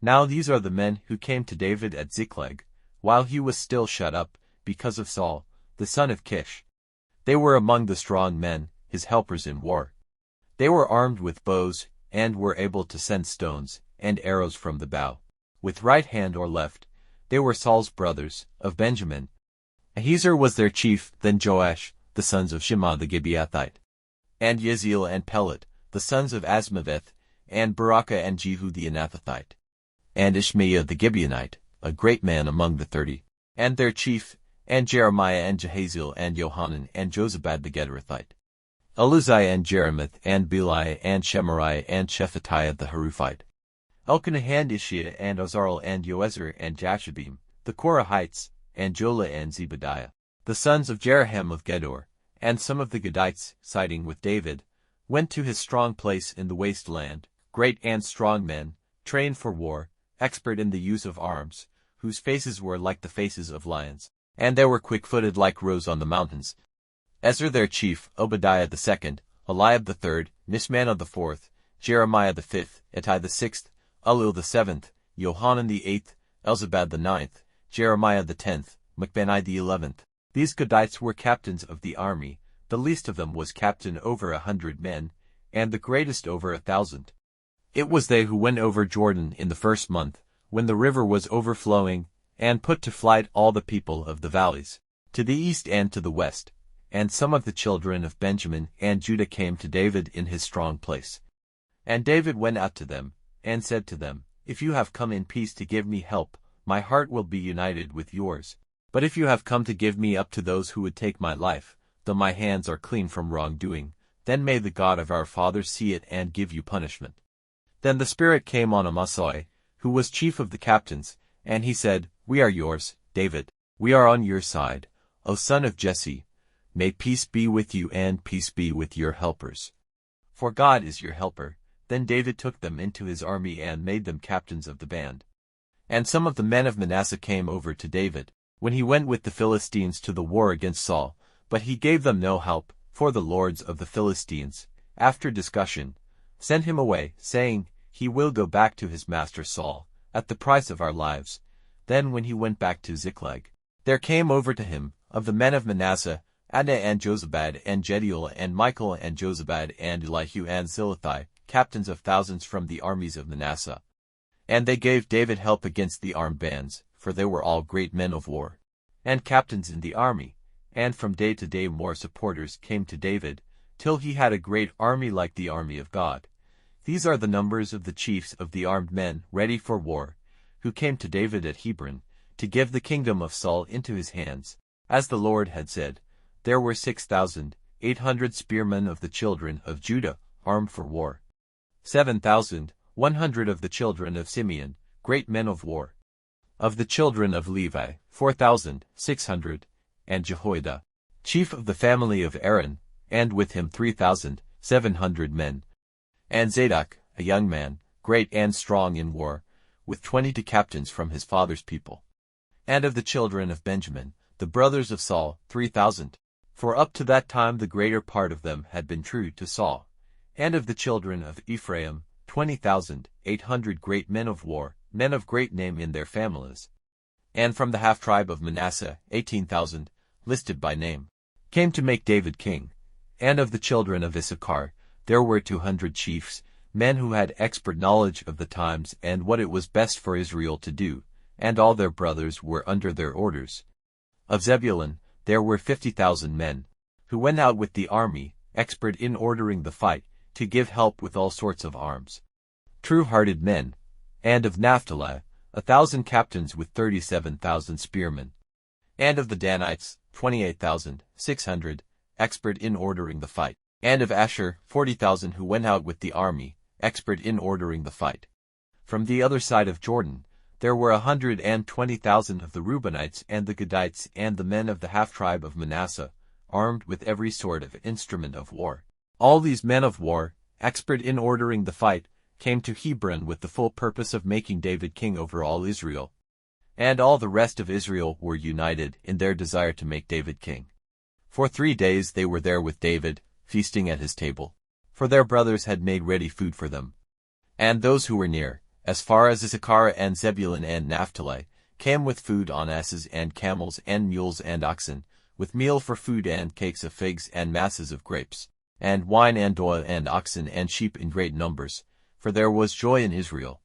Now these are the men who came to David at Ziklag, while he was still shut up, because of Saul, the son of Kish. They were among the strong men, his helpers in war. They were armed with bows, and were able to send stones and arrows from the bow, with right hand or left. They were Saul's brothers, of Benjamin. Ahiezer was their chief, then Joash, the sons of Shema the Gibeathite, and Yeziel and Pelet, the sons of Asmaveth, and Barakah and Jehu the Anathothite, and Ishmaiah the Gibeonite, a great man among the 30, and their chief, and Jeremiah and Jehaziel and Johanan and Jozabad the Gederathite, Eluzai and Jeremoth and Beli and Shemariah and Shephatiah the Haruphite, Elkanah and Ishiah and Azarel and Joezer and Jashabim, the Korahites, and Jola and Zebadiah, the sons of Jeraham of Gedor, and some of the Gadites, siding with David, went to his strong place in the wasteland, great and strong men, trained for war, expert in the use of arms, whose faces were like the faces of lions, and they were quick-footed like roes on the mountains. Ezra their chief, Obadiah the second, Eliab the third, Mishmannah the fourth, Jeremiah the fifth, Ittai the sixth, Elul the seventh, Johanan the eighth, Elzabad the ninth, Jeremiah the 10th, Machbenai the 11th. These Gadites were captains of the army. The least of them was captain over 100 men, and the greatest over 1,000. It was they who went over Jordan in the first month, when the river was overflowing, and put to flight all the people of the valleys, to the east and to the west. And some of the children of Benjamin and Judah came to David in his strong place. And David went out to them, and said to them, If you have come in peace to give me help, my heart will be united with yours. But if you have come to give me up to those who would take my life, though my hands are clean from wrongdoing, then may the God of our fathers see it and give you punishment. Then the Spirit came on Amasai, who was chief of the captains, and he said, We are yours, David. We are on your side, O son of Jesse. May peace be with you and peace be with your helpers. For God is your helper. Then David took them into his army and made them captains of the band. And some of the men of Manasseh came over to David, when he went with the Philistines to the war against Saul, but he gave them no help, for the lords of the Philistines, after discussion, sent him away, saying, He will go back to his master Saul, at the price of our lives. Then when he went back to Ziklag, there came over to him, of the men of Manasseh, Adnah and Jozabad and Jediel and Michael and Jozabad and Elihu and Zilithai, captains of thousands from the armies of Manasseh. And they gave David help against the armed bands, for they were all great men of war, and captains in the army. And from day to day more supporters came to David, till he had a great army like the army of God. These are the numbers of the chiefs of the armed men ready for war, who came to David at Hebron, to give the kingdom of Saul into his hands. As the Lord had said, there were 6,800 spearmen of the children of Judah, armed for war. 7,100 of the children of Simeon, great men of war. Of the children of Levi, 4,600, and Jehoiada, chief of the family of Aaron, and with him 3,700 men. And Zadok, a young man, great and strong in war, with 22 captains from his father's people. And of the children of Benjamin, the brothers of Saul, 3,000. For up to that time the greater part of them had been true to Saul. And of the children of Ephraim, 20,800 great men of war, men of great name in their families. And from the half-tribe of Manasseh, 18,000, listed by name, came to make David king. And of the children of Issachar, there were 200 chiefs, men who had expert knowledge of the times and what it was best for Israel to do, and all their brothers were under their orders. Of Zebulun, there were 50,000 men, who went out with the army, expert in ordering the fight, to give help with all sorts of arms. True-hearted men. And of Naphtali, 1,000 captains with 37,000 spearmen. And of the Danites, 28,600, expert in ordering the fight. And of Asher, 40,000 who went out with the army, expert in ordering the fight. From the other side of Jordan, there were 120,000 of the Reubenites and the Gadites and the men of the half-tribe of Manasseh, armed with every sort of instrument of war. All these men of war, expert in ordering the fight, came to Hebron with the full purpose of making David king over all Israel. And all the rest of Israel were united in their desire to make David king. For 3 days they were there with David, feasting at his table, for their brothers had made ready food for them. And those who were near, as far as Issachar and Zebulun and Naphtali, came with food on asses and camels and mules and oxen, with meal for food and cakes of figs and masses of grapes, and wine and oil and oxen and sheep in great numbers, for there was joy in Israel.